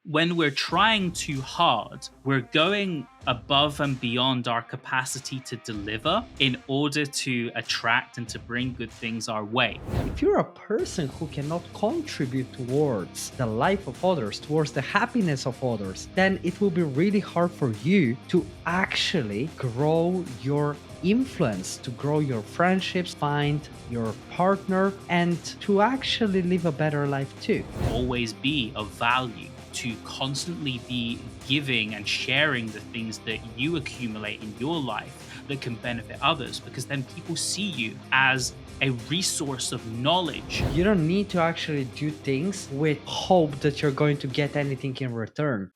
when we're trying too hard, we're going above and beyond our capacity to deliver in order to attract and to bring good things our way. If you're a person who cannot contribute towards the life of others, towards the happiness of others, then it will be really hard for you to actually grow your influence, to grow your friendships, find your partner, and to actually live a better life too. Always be of value, to constantly be giving and sharing the things that you accumulate in your life that can benefit others, because then people see you as a resource of knowledge. You don't need to actually do things with hope that you're going to get anything in return.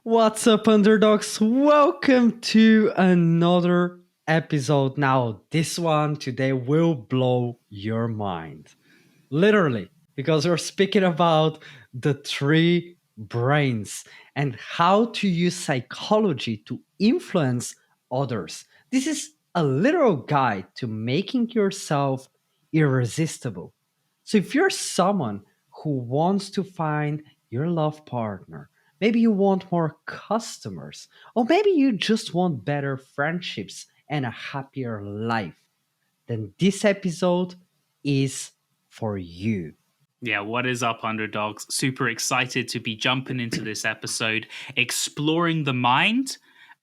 What's up, underdogs? Welcome to another episode. Now, this one today will blow your mind. Literally, because we're speaking about the three brains and how to use psychology to influence others. This is a literal guide to making yourself irresistible. So, if you're someone who wants to find your love partner, maybe you want more customers, or maybe you just want better friendships and a happier life, then this episode is for you. Yeah, what is up, underdogs? Super excited to be jumping into this episode, exploring the mind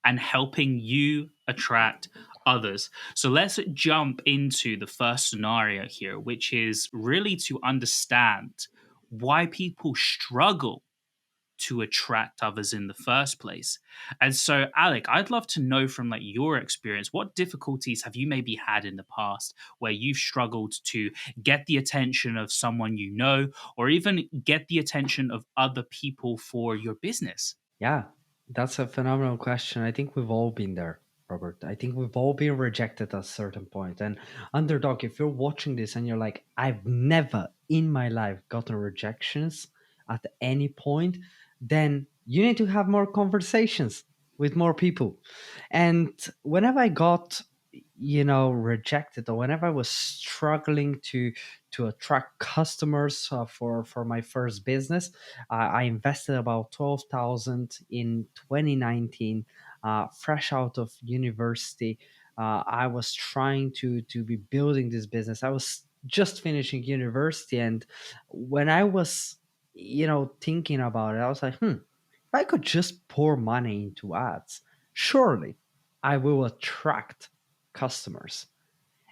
and helping you attract others. So let's jump into the first scenario here, which is really to understand why people struggle to attract others in the first place. And so, Alec, I'd love to know from your experience, what difficulties have you maybe had in the past where you've struggled to get the attention of someone you know, or even get the attention of other people for your business? Yeah, that's a phenomenal question. I think we've all been there, Robert. I think we've all been rejected at a certain point. And underdog, if you're watching this and you're like, I've never in my life gotten rejections at any point, then you need to have more conversations with more people. And whenever I got rejected, or whenever I was struggling to attract customers for my first business, I invested about 12,000 in 2019, fresh out of university. I was trying to be building this business. I was just finishing university, and when I was thinking about it, I was like, if I could just pour money into ads, surely I will attract customers.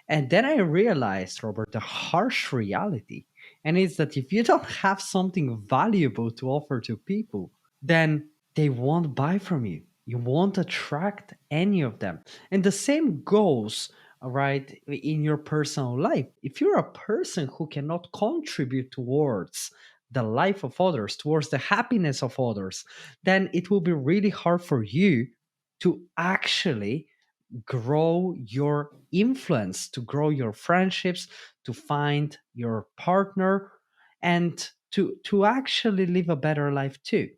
And then I realized, Robert, the harsh reality. And it's that if you don't have something valuable to offer to people, then they won't buy from you. You won't attract any of them. And the same goes, right, in your personal life. If you're a person who cannot contribute towards the life of others, towards the happiness of others, then it will be really hard for you to actually grow your influence, to grow your friendships, to find your partner, and to actually live a better life too.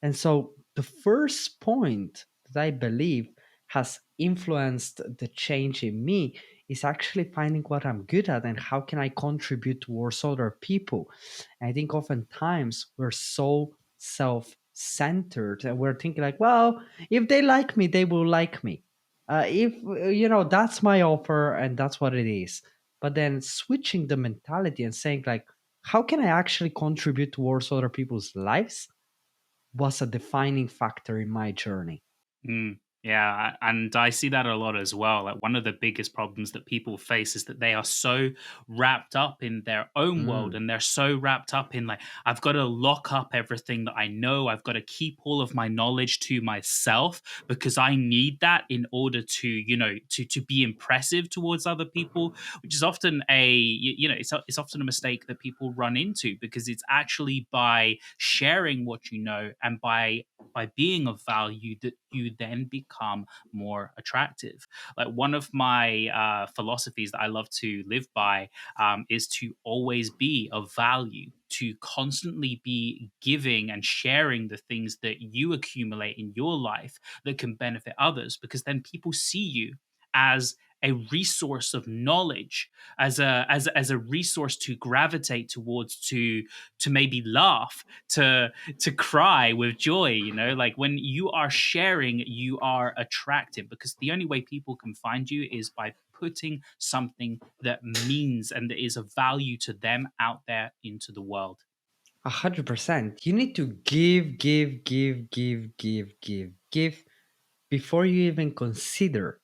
And so the first point that I believe has influenced the change in me is actually finding what I'm good at and how can I contribute towards other people. And I think oftentimes we're so self-centered and we're thinking like, well, if they like me, they will like me. If that's my offer and that's what it is. But then switching the mentality and saying like, how can I actually contribute towards other people's lives was a defining factor in my journey. Yeah, and I see that a lot as well. Like, one of the biggest problems that people face is that they are so wrapped up in their own world, Mm. and they're so wrapped up in like, I've got to lock up everything that I know. I've got to keep all of my knowledge to myself because I need that in order to, to be impressive towards other people, which is often it's often a mistake that people run into, because it's actually by sharing what you know and by being of value that you then become more attractive. Like, one of my philosophies that I love to live by is to always be of value, to constantly be giving and sharing the things that you accumulate in your life that can benefit others, because then people see you as a resource of knowledge, as a resource to gravitate towards, to maybe laugh, to cry with joy. Like when you are sharing, you are attractive, because the only way people can find you is by putting something that means and that is of value to them out there into the world. 100%. You need to give, give, give, give, give, give, give before you even consider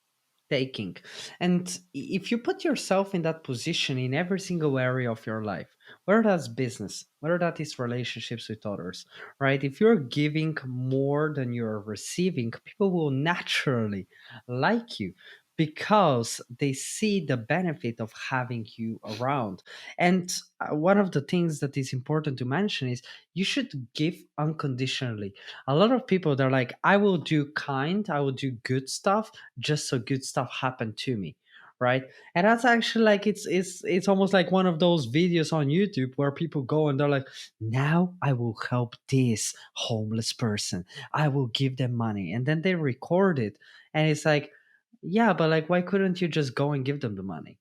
taking. And if you put yourself in that position in every single area of your life, whether that's business, whether that is relationships with others, right? If you're giving more than you're receiving, people will naturally like you because they see the benefit of having you around. And one of the things that is important to mention is you should give unconditionally. A lot of people, they're like, I will do kind, I will do good stuff just so good stuff happen to me, right? And that's actually like, it's almost like one of those videos on YouTube where people go and they're like, now I will help this homeless person, I will give them money, and then they record it. And it's like, yeah, but like, why couldn't you just go and give them the money,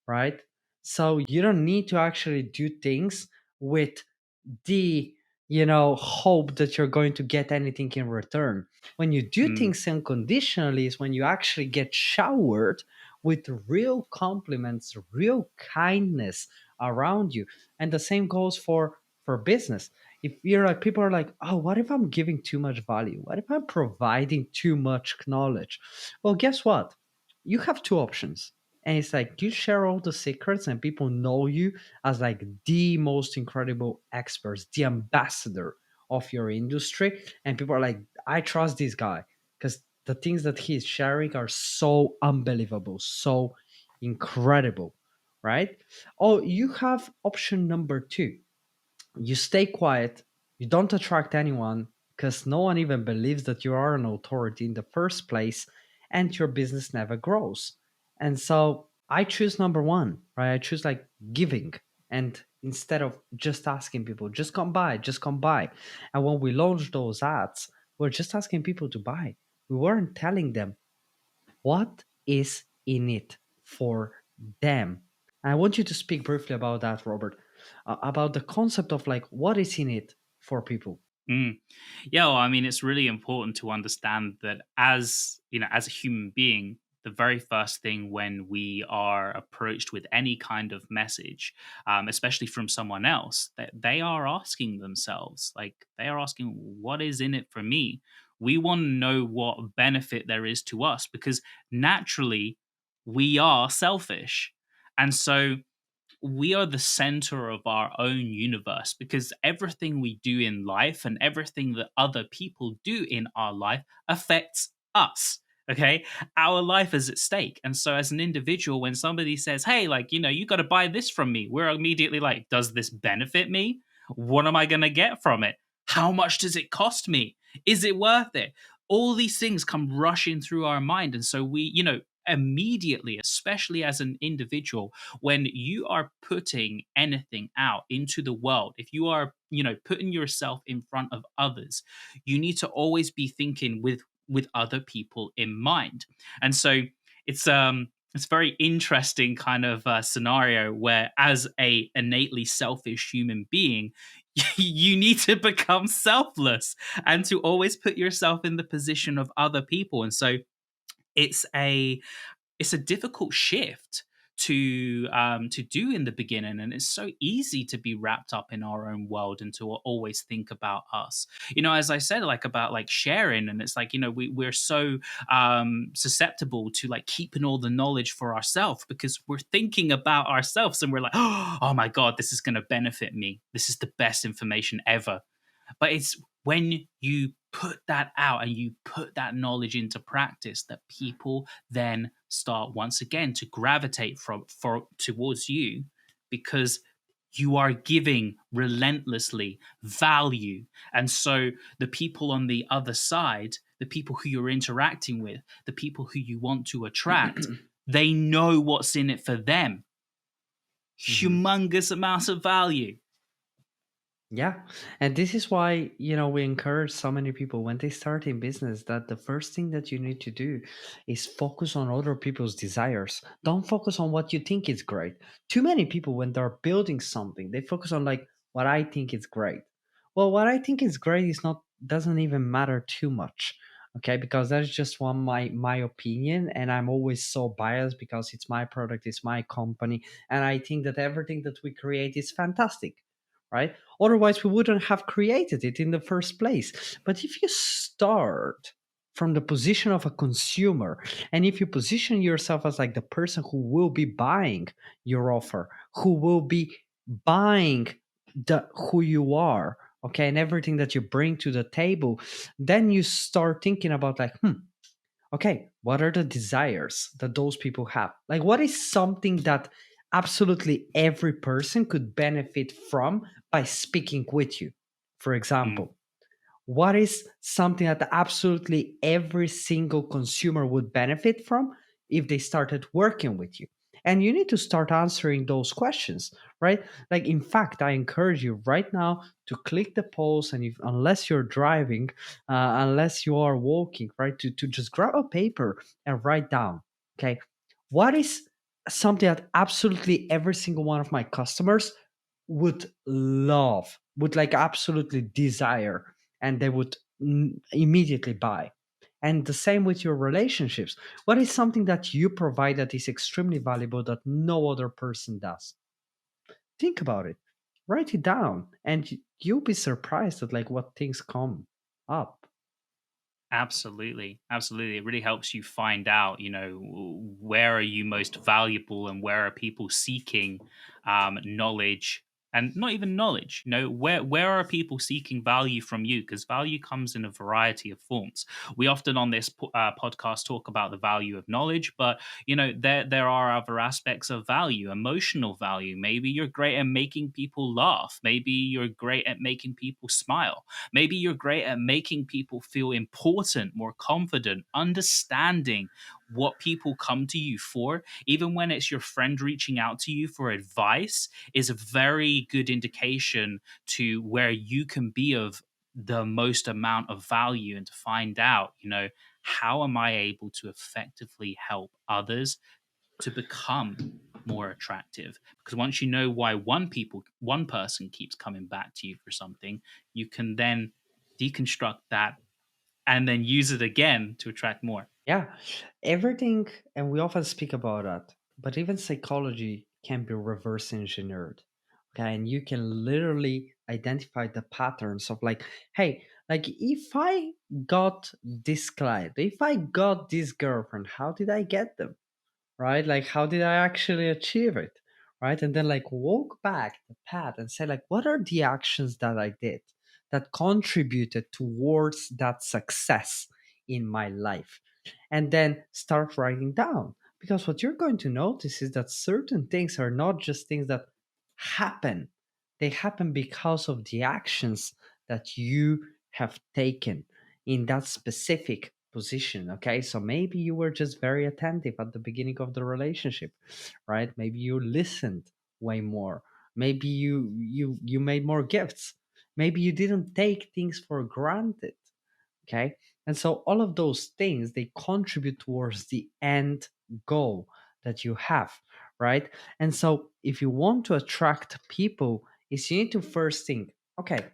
right? So you don't need to actually do things with the, hope that you're going to get anything in return. When you do Mm, things unconditionally is when you actually get showered with real compliments, real kindness around you. And the same goes for business. If you're like, people are like, oh, what if I'm giving too much value, what if I'm providing too much knowledge? Well, guess what, you have two options. And it's like, you share all the secrets and people know you as like the most incredible experts, the ambassador of your industry. And people are like, I trust this guy because the things that he's sharing are so unbelievable, so incredible, right? Oh, you have option number two. You stay quiet, you don't attract anyone because no one even believes that you are an authority in the first place, and your business never grows. And so I choose number one, right? I choose like giving. And instead of just asking people, just come by, just come by. And when we launched those ads, we're just asking people to buy. We weren't telling them what is in it for them. And I want you to speak briefly about that, Robert, about the concept of like what is in it for people. mm. Yeah, well, I mean, it's really important to understand that, as a human being, the very first thing when we are approached with any kind of message, especially from someone else, that they are asking themselves, like they are asking, "What is in it for me?" We want to know what benefit there is to us, because naturally we are selfish, and so we are the center of our own universe, because everything we do in life and everything that other people do in our life affects us. Okay. Our life is at stake. And so, as an individual, when somebody says, hey, like, you got to buy this from me, we're immediately like, does this benefit me? What am I going to get from it? How much does it cost me? Is it worth it? All these things come rushing through our mind. And so we, immediately, especially as an individual, when you are putting anything out into the world, if you are, putting yourself in front of others, you need to always be thinking with other people in mind. And so it's very interesting kind of scenario where, as a innately selfish human being, you need to become selfless and to always put yourself in the position of other people. And so it's a it's a difficult shift to do in the beginning, and it's so easy to be wrapped up in our own world and to always think about us. As I said, like about like sharing, and it's like, we're so susceptible to like keeping all the knowledge for ourselves, because we're thinking about ourselves and we're like, oh my god, this is going to benefit me, this is the best information ever. But it's when you put that out and you put that knowledge into practice that people then start once again to gravitate towards you, because you are giving relentlessly value. And so the people on the other side, the people who you're interacting with, the people who you want to attract, they know what's in it for them. Mhm. Humongous amounts of value. Yeah. And this is why, we encourage so many people when they start in business that the first thing that you need to do is focus on other people's desires. Don't focus on what you think is great. Too many people, when they're building something, they focus on like what I think is great. Well, what I think is great is not, doesn't even matter too much. Okay, because that's just one my opinion, and I'm always so biased because it's my product, it's my company, and I think that everything that we create is fantastic, right? Otherwise, we wouldn't have created it in the first place. But if you start from the position of a consumer, and if you position yourself as like the person who will be buying your offer, who will be buying the who you are, okay, and everything that you bring to the table, then you start thinking about like, okay, what are the desires that those people have? Like, what is something that absolutely every person could benefit from by speaking with you? For Mm, example, what is something that absolutely every single consumer would benefit from if they started working with you? And you need to start answering those questions, right? Like, in fact, I encourage you right now to click the polls, and if, unless you're driving, unless you are walking, right, to just grab a paper and write down, okay, what is something that absolutely every single one of my customers would love, would like absolutely desire, and they would immediately buy. And the same with your relationships. What is something that you provide that is extremely valuable that no other person does? Think about it. Write it down, and you'll be surprised at like what things come up. absolutely. Absolutely. It really helps you find out, where are you most valuable and where are people seeking knowledge, and not even knowledge, where are people seeking value from you? Because value comes in a variety of forms. We often on this podcast talk about the value of knowledge, but there are other aspects of value, emotional value. Maybe you're great at making people laugh. Maybe you're great at making people smile. Maybe you're great at making people feel important, more confident, understanding what people come to you for, even when it's your friend reaching out to you for advice, is a very good indication to where you can be of the most amount of value, and to find out, how am I able to effectively help others to become more attractive? Because once you know why one person keeps coming back to you for something, you can then deconstruct that and then use it again to attract more. Yeah, everything, and we often speak about that, but even psychology can be reverse engineered. Okay, and you can literally identify the patterns of like, hey, like if I got this client, if I got this girlfriend, how did I get them? Right? Like, how did I actually achieve it? Right? And then, like, walk back the path and say, like, what are the actions that I did that contributed towards that success in my life? And then start writing down. Because what you're going to notice is that certain things are not just things that happen, they happen because of the actions that you have taken in that specific position. Okay, so maybe you were just very attentive at the beginning of the relationship, right? Maybe you listened way more. Maybe you made more gifts. Maybe you didn't take things for granted. Okay, and so all of those things, they contribute towards the end goal that you have, right? And so if you want to attract people, is you need to first think, okay,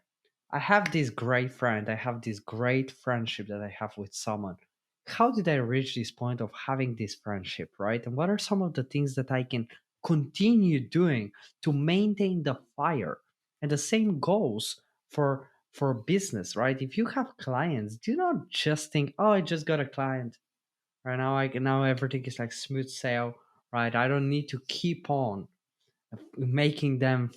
I have this great friend, I have this great friendship that I have with someone. How did I reach this point of having this friendship, right? And what are some of the things that I can continue doing to maintain the fire? And the same goes for business, right? If you have clients, do not just think, oh, I just got a client. Right now, now everything is like smooth sail, right? I don't need to keep on making them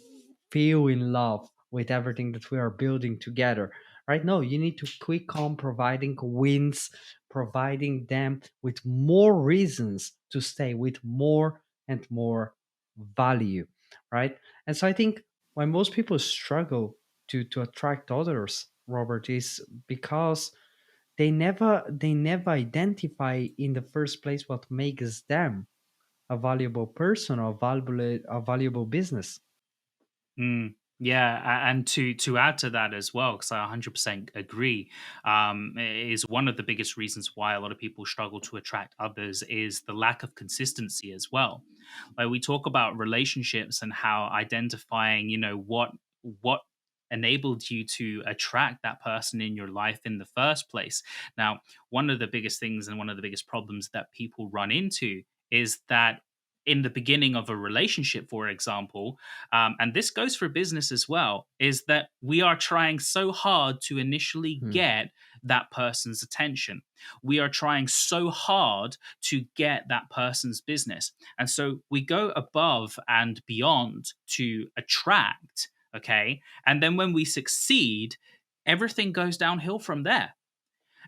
feel in love with everything that we are building together, right? No, you need to click on providing wins, providing them with more reasons to stay, with more and more value, right? And so I think why most people struggle to attract others, Robert, is because they never identify in the first place what makes them a valuable person or a valuable business. Mm. Yeah, and to add to that as well, because I 100% agree, is one of the biggest reasons why a lot of people struggle to attract others is the lack of consistency as well. Like we talk about relationships and how identifying, what enabled you to attract that person in your life in the first place. Now, one of the biggest things and one of the biggest problems that people run into is that in the beginning of a relationship, for example, and this goes for business as well, is that we are trying so hard to initially Hmm. get that person's attention. We are trying so hard to get that person's business. And so we go above and beyond to attract, okay? And then when we succeed, everything goes downhill from there.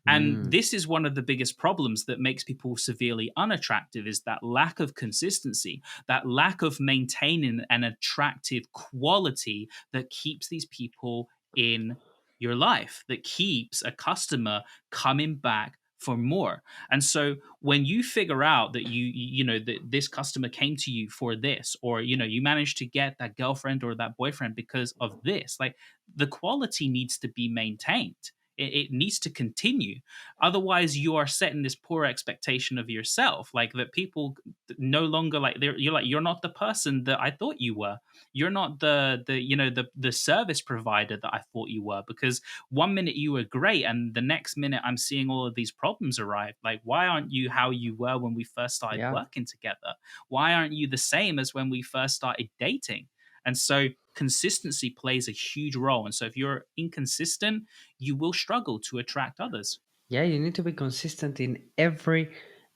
And Mm. this is one of the biggest problems that makes people severely unattractive is that lack of consistency, that lack of maintaining an attractive quality that keeps these people in your life, that keeps a customer coming back for more. And so when you figure out that that this customer came to you for this, or you managed to get that girlfriend or that boyfriend because of this, like, the quality needs to be maintained. It needs to continue. Otherwise, you are setting this poor expectation of yourself, like that people no longer like you're like, you're not the person that I thought you were. You're not the service provider that I thought you were, because one minute you were great and the next minute I'm seeing all of these problems arrive. Like, why aren't you how you were when we first started Yeah. working together? Why aren't you the same as when we first started dating? And so consistency plays a huge role. And so if you're inconsistent, you will struggle to attract others. Yeah, you need to be consistent in every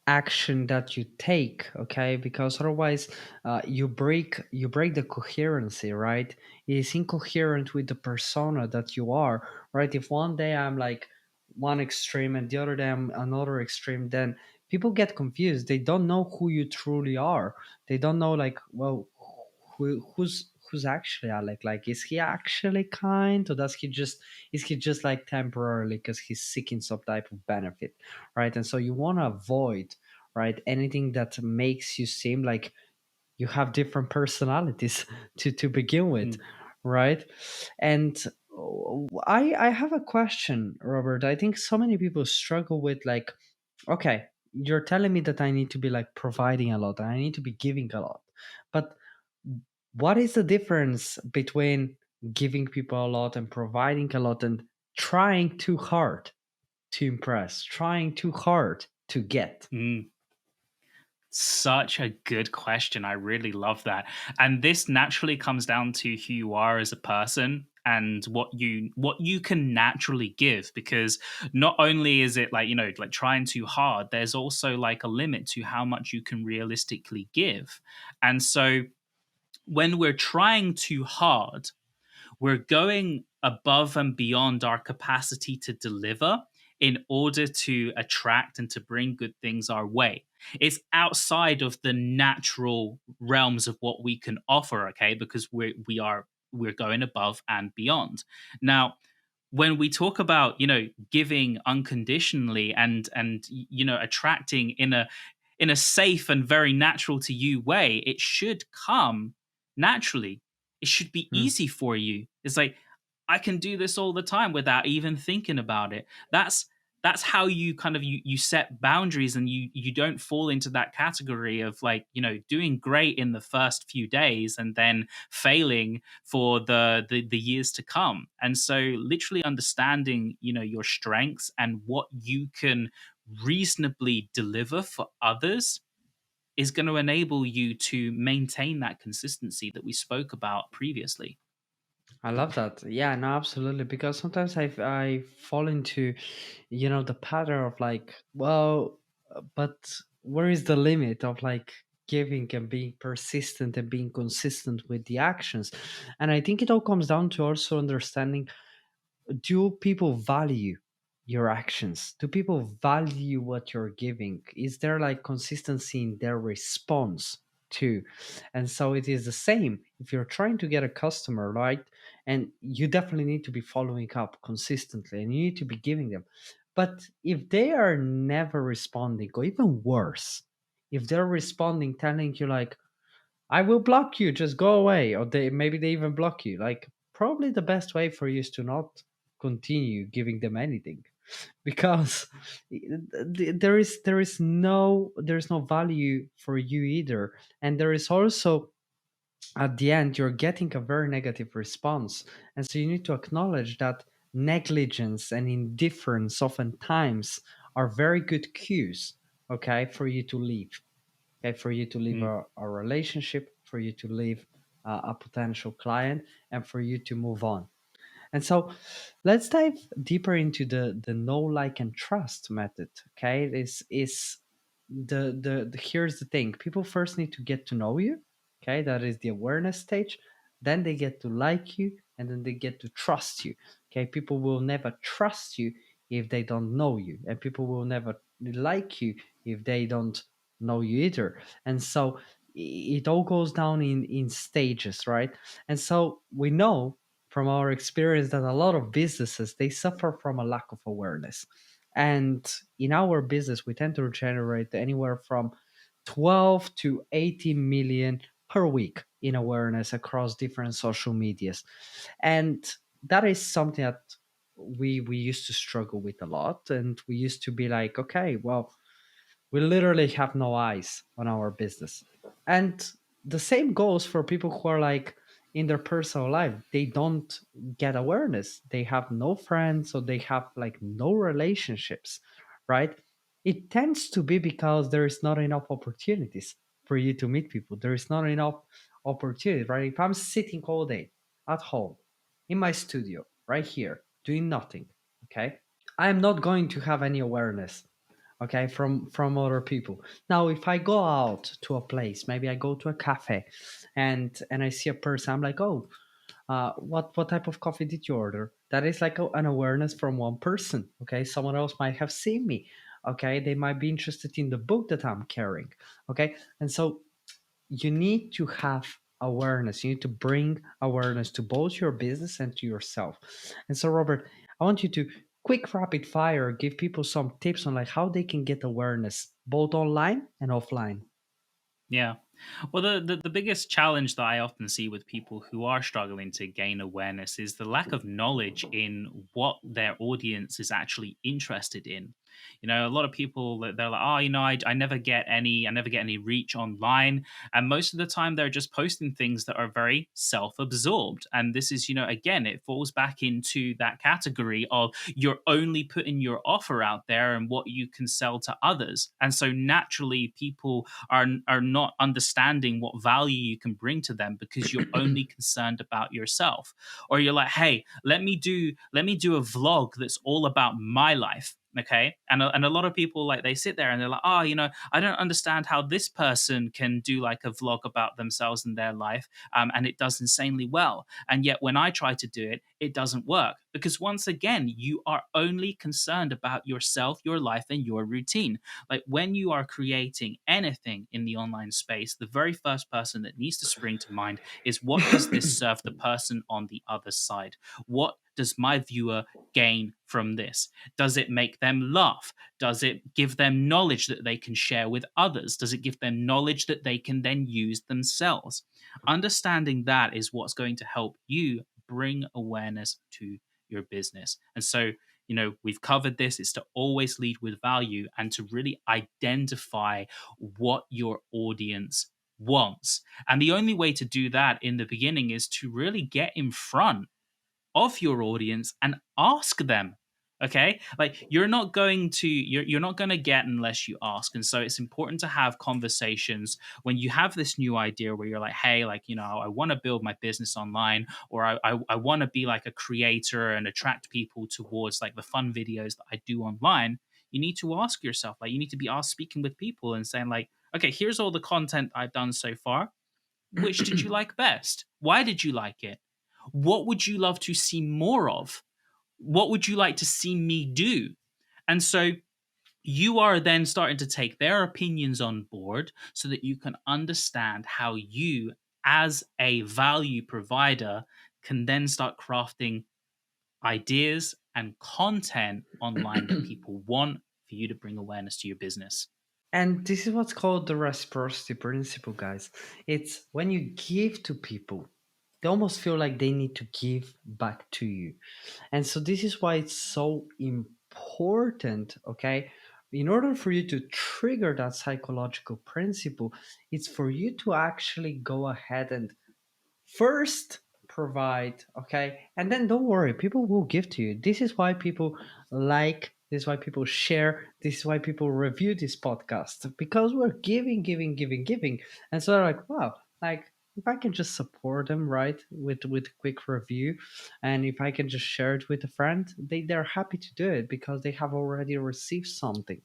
action that you take, okay? Because otherwise, you break the coherency, right? It is incoherent with the persona that you are, right? If one day I'm like one extreme and the other day I'm another extreme, then people get confused. They don't know who you truly are. They don't know, like, well, who's actually Alec? Like, is he actually kind, or does he just is he just like temporarily because he's seeking some type of benefit, right? And so you want to avoid, right, anything that makes you seem like you have different personalities to begin with, Mm, right? And I have a question, Robert. I think so many people struggle with, like, okay, you're telling me that I need to be like providing a lot, and I need to be giving a lot, but what is the difference between giving people a lot and providing a lot and trying too hard to impress, trying too hard to get? mm. Such a good question. I really love that. And this naturally comes down to who you are as a person and what you can naturally give, because not only is it like, like trying too hard, there's also like a limit to how much you can realistically give. And so when we're trying too hard, we're going above and beyond our capacity to deliver in order to attract and to bring good things our way. It's outside of the natural realms of what we can offer, okay? Because we're going above and beyond. Now, when we talk about giving unconditionally and attracting in a safe and very natural to you way, it should come naturally. It should be Hmm. easy for you. It's like, I can do this all the time without even thinking about it. That's how you kind of you set boundaries, and you don't fall into that category of like, doing great in the first few days and then failing for the years to come. And so literally understanding, your strengths and what you can reasonably deliver for others is going to enable you to maintain that consistency that we spoke about previously. I love that. Yeah, no, absolutely. Because sometimes I fall into, the pattern of like, well, but where is the limit of like giving and being persistent and being consistent with the actions? And I think it all comes down to also understanding, do people value your actions? Do people value what you're giving? Is there like consistency in their response too? And so it is the same if you're trying to get a customer, right? And you definitely need to be following up consistently and you need to be giving them. But if they are never responding, or even worse, if they're responding telling you like, I will block you, just go away, or they maybe they even block you, like, probably the best way for you is to not continue giving them anything, because there is no value for you either. And there is also, at the end, you're getting a very negative response. And so you need to acknowledge that negligence and indifference oftentimes are very good cues, okay, for you to leave. Okay, for you to leave Mm. a relationship, for you to leave a potential client, and for you to move on. And so let's dive deeper into the know, like, and trust method. Okay, this is the here's the thing: people first need to get to know you. Okay, that is the awareness stage. Then they get to like you, and then they get to trust you. Okay, people will never trust you if they don't know you, and people will never like you if they don't know you either. And so it all goes down in stages, right? And so we know from our experience that a lot of businesses, they suffer from a lack of awareness. And in our business, we tend to generate anywhere from 12 to 18 million per week in awareness across different social medias. And that is something that we used to struggle with a lot. And we used to be like, okay, well, we literally have no eyes on our business. And the same goes for people who are like in their personal life. They don't get awareness. They have no friends, or they have like no relationships, right? It tends to be because there is not enough opportunities for you to meet people. There is not enough opportunity, right? If I'm sitting all day at home in my studio right here doing nothing, okay, I am not going to have any awareness, okay, from other people. Now if I go out to a place, maybe I go to a cafe, and I see a person, I'm like, oh, what type of coffee did you order? That is like an awareness from one person. Okay, someone else might have seen me. Okay, they might be interested in the book that I'm carrying. Okay, and so you need to have awareness. You need to bring awareness to both your business and to yourself. And so, Robert, I want you to quick rapid fire give people some tips on like how they can get awareness both online and offline. Yeah. Well, the biggest challenge that I often see with people who are struggling to gain awareness is the lack of knowledge in what their audience is actually interested in. You know, a lot of people they're like, oh, I never get any reach online, and most of the time they're just posting things that are very self-absorbed. And this is, again, it falls back into that category of you're only putting your offer out there and what you can sell to others, and so naturally people are not understanding what value you can bring to them because you're only concerned about yourself. Or you're like, hey, let me do a vlog that's all about my life. Okay, and a lot of people, like, they sit there and they're like, oh, I don't understand how this person can do like a vlog about themselves and their life, and it does insanely well, and yet when I try to do it, it doesn't work, because once again you are only concerned about yourself, your life, and your routine. Like, when you are creating anything in the online space, the very first person that needs to spring to mind is, what does this serve the person on the other side? What does my viewer gain from this? Does it make them laugh? Does it give them knowledge that they can share with others? Does it give them knowledge that they can then use themselves? Understanding that is what's going to help you bring awareness to your business. And so, we've covered this, is to always lead with value and to really identify what your audience wants. And the only way to do that in the beginning is to really get in front of your audience and ask them. Okay, like, you're not going to get unless you ask. And so it's important to have conversations when you have this new idea where you're like, hey, like, I want to build my business online, or I want to be like a creator and attract people towards like the fun videos that I do online. You need to ask yourself, like, you need to be asked, speaking with people and saying like, okay, here's all the content I've done so far. Which did you like best? Why did you like it? What would you love to see more of? What would you like to see me do? And so you are then starting to take their opinions on board so that you can understand how you, as a value provider, can then start crafting ideas and content online that people want for you to bring awareness to your business. And this is what's called the reciprocity principle, guys. It's when you give to people, they almost feel like they need to give back to you. And so this is why it's so important, okay? In order for you to trigger that psychological principle, it's for you to actually go ahead and first provide, okay, and then don't worry, people will give to you. This is why people like, this is why people share, this is why people review this podcast, because we're giving, giving, giving, giving. And so they're like, wow, like, if I can just support them, right, with a quick review, and if I can just share it with a friend, they're happy to do it because they have already received something,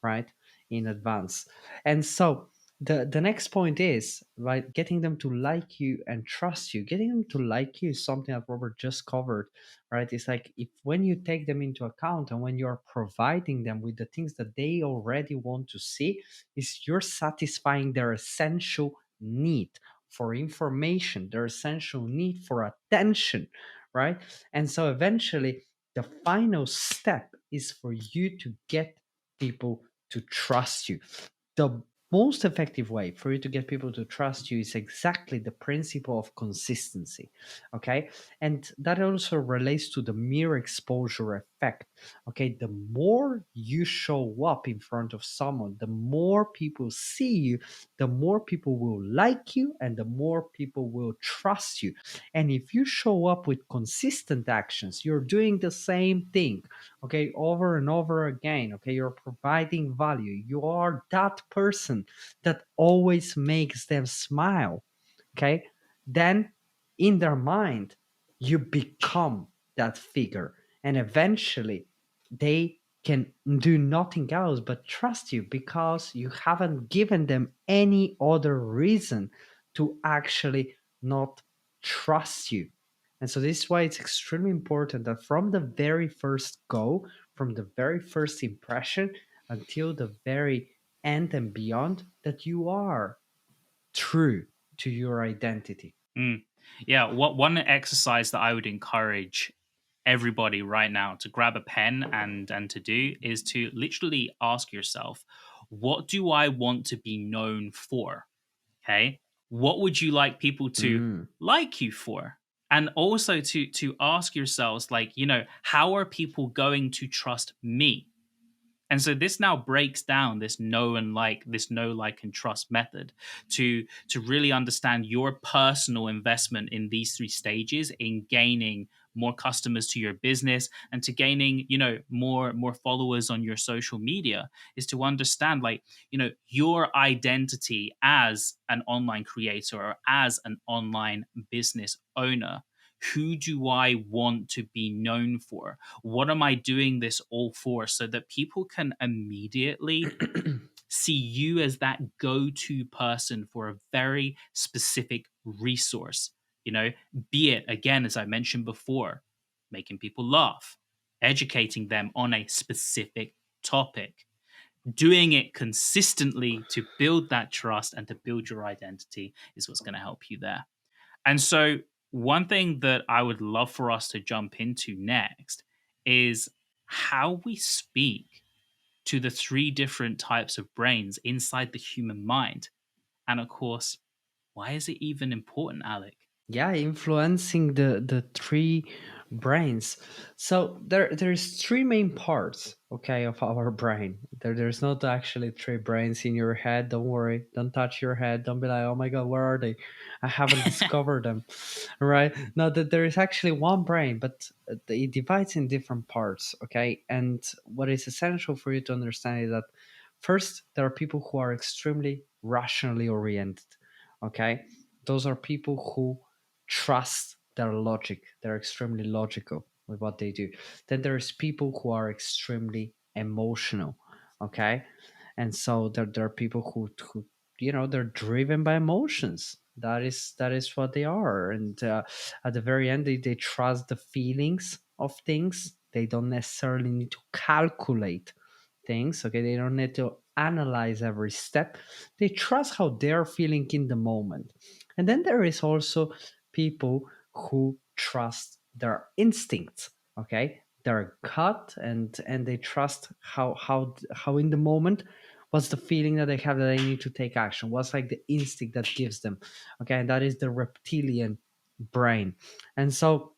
right, in advance. And so the next point is, right, getting them to like you and trust you. Getting them to like you is something that Robert just covered, right? It's like, if when you take them into account and when you're providing them with the things that they already want to see, is you're satisfying their essential need for information, their essential need for attention, right? And so eventually the final step is for you to get people to trust you. The most effective way for you to get people to trust you is exactly the principle of consistency. Okay. And that also relates to the mere exposure effect. Okay. The more you show up in front of someone, the more people see you, the more people will like you, and the more people will trust you. And if you show up with consistent actions, you're doing the same thing, okay, over and over again, okay, you're providing value, you are that person that always makes them smile, okay, then in their mind you become that figure, and eventually they can do nothing else but trust you because you haven't given them any other reason to actually not trust you. And so this is why it's extremely important that from the very first go, from the very first impression until the very end and beyond, that you are true to your identity. Mm. Yeah, what one exercise that I would encourage everybody right now to grab a pen and to do is to literally ask yourself, what do I want to be known for? Okay? What would you like people to Mm. like you for? And also to ask yourselves, like, how are people going to trust me? And so this now breaks down this know, like, and trust method to really understand your personal investment in these three stages in gaining more customers to your business and to gaining, more followers on your social media, is to understand, like, your identity as an online creator or as an online business owner. Who do I want to be known for? What am I doing this all for? So that people can immediately see you as that go to person for a very specific resource. You know, be it, again, as I mentioned before, making people laugh, educating them on a specific topic, doing it consistently to build that trust and to build your identity is what's going to help you there. And so, one thing that I would love for us to jump into next is how we speak to the three different types of brains inside the human mind. And of course, why is it even important, Alec? Yeah, influencing the three brains. So there's three main parts, okay, of our brain. There's not actually three brains in your head. Don't worry, don't touch your head, don't be like, oh my god, where are they, I haven't discovered them. Right, no, that there is actually one brain, but it divides in different parts, okay. And what is essential for you to understand is that first, there are people who are extremely rationally oriented, okay. Those are people who trust their logic. They're extremely logical with what they do. Then there's people who are extremely emotional. Okay. And so there are people who they're driven by emotions. That is what they are. And at the very end, they trust the feelings of things. They don't necessarily need to calculate things. Okay. They don't need to analyze every step. They trust how they're feeling in the moment. And then there is also people who trust their instincts, okay, their gut, and they trust how in the moment, what's the feeling that they have that they need to take action, what's like the instinct that gives them, okay, and that is the reptilian brain. And so,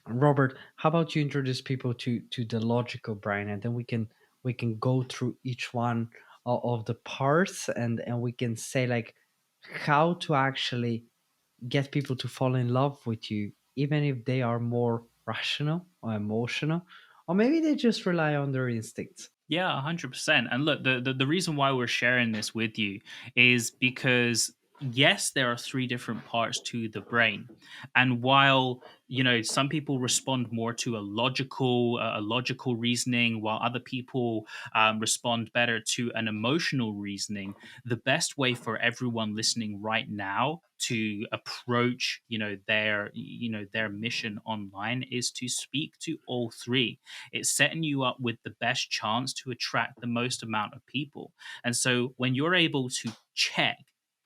Robert, how about you introduce people to the logical brain, and then we can go through each one of the parts, and we can say like how to actually get people to fall in love with you, even if they are more rational or emotional, or maybe they just rely on their instincts. Yeah, 100%. And look, the reason why we're sharing this with you is because, yes, there are three different parts to the brain. And while, some people respond more to a logical reasoning, while other people respond better to an emotional reasoning, the best way for everyone listening right now to approach, their mission online is to speak to all three. It's setting you up with the best chance to attract the most amount of people. And so when you're able to check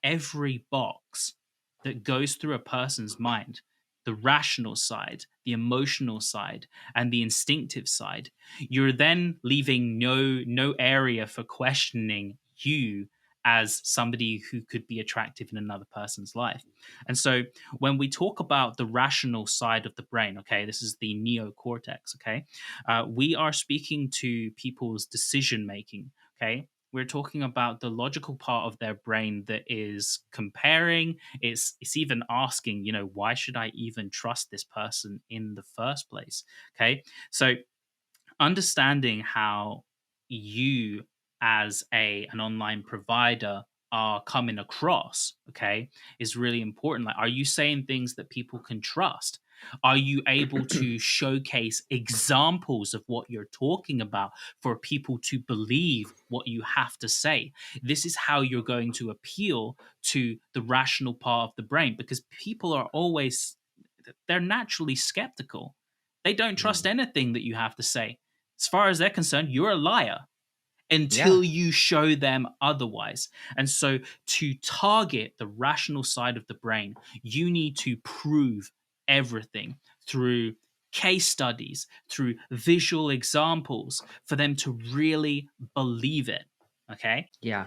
every box that goes through a person's mind, the rational side, the emotional side, and the instinctive side, you're then leaving no area for questioning you as somebody who could be attractive in another person's life. And so when we talk about the rational side of the brain, okay, this is the neocortex, okay, we are speaking to people's decision making. Okay, we're talking about the logical part of their brain that is comparing. It's even asking, why should I even trust this person in the first place? Okay, so understanding how you as an online provider are coming across, okay, is really important. Like, are you saying things that people can trust? Are you able to showcase examples of what you're talking about for people to believe what you have to say? This is how you're going to appeal to the rational part of the brain, because people are always, they're naturally skeptical. They don't trust Mm. anything that you have to say. As far as they're concerned, you're a liar Yeah, until you show them otherwise. And so, to target the rational side of the brain, you need to prove everything through case studies, through visual examples for them to really believe it. Okay. yeah.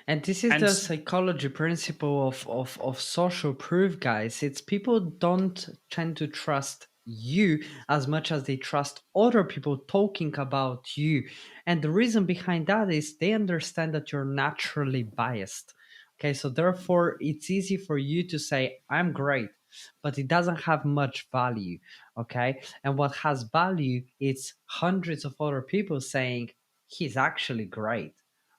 And this is And the psychology principle of social proof, guys. It's people don't tend to trust you as much as they trust other people talking about you. And the reason behind that is they understand that you're naturally biased. Okay, so therefore it's easy for you to say, I'm great, but it doesn't have much value. Okay. And what has value is hundreds of other people saying he's actually great.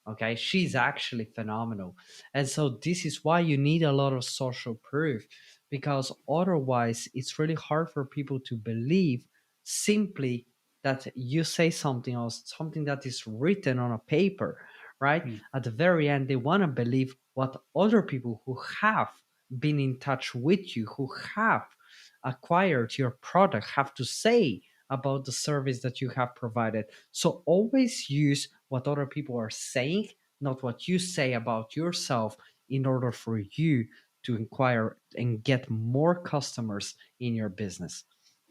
Okay, she's actually phenomenal. And so this is why you need a lot of social proof, because otherwise it's really hard for people to believe simply that you say something or something that is written on a paper, right? mm, At the very end they want to believe what other people who have been in touch with you, who have acquired your product, have to say about the service that you have provided. So always use what other people are saying, not what you say about yourself, in order for you to inquire and get more customers in your business.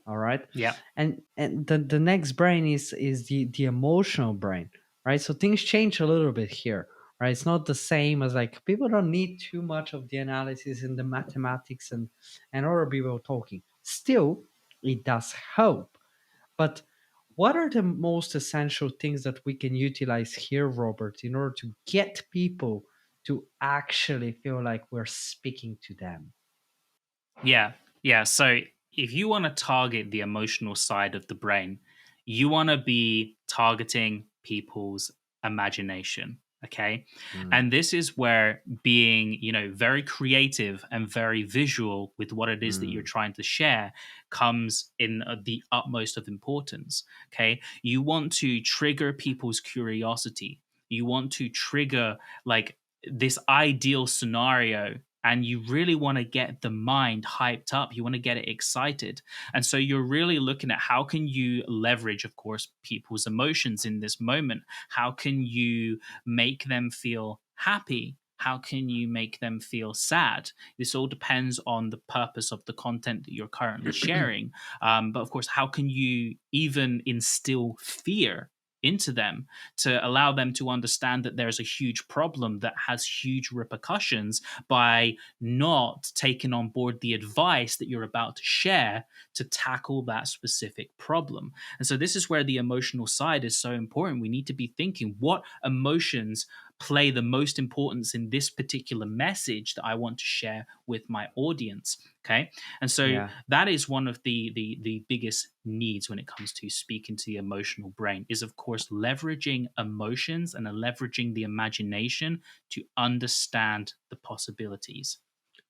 All right. yeah, And the next brain is the emotional brain, right? So things change a little bit here, right? It's not the same as like people don't need too much of the analysis and the mathematics and other people talking. Still, it does help. But what are the most essential things that we can utilize here, Robert, in order to get people to actually feel like we're speaking to them? yeah, yeah. So if you want to target the emotional side of the brain, you want to be targeting people's imagination. Okay. Mm, And this is where being, very creative and very visual with what it is that you're mm, trying to share comes in the utmost of importance. Okay. You want to trigger people's curiosity. You want to trigger like this ideal scenario, and you really want to get the mind hyped up. You want to get it excited. And so you're really looking at how can you leverage, of course, people's emotions in this moment. How can you make them feel happy? How can you make them feel sad? This all depends on the purpose of the content that you're currently sharing. But of course, how can you even instill fear into them, to allow them to understand that there's a huge problem that has huge repercussions by not taking on board the advice that you're about to share to tackle that specific problem. And so this is where the emotional side is so important. We need to be thinking, what emotions play the most importance in this particular message that I want to share with my audience. Okay. And so Yeah. that is one of the biggest needs when it comes to speaking to the emotional brain, is of course leveraging emotions and leveraging the imagination to understand the possibilities.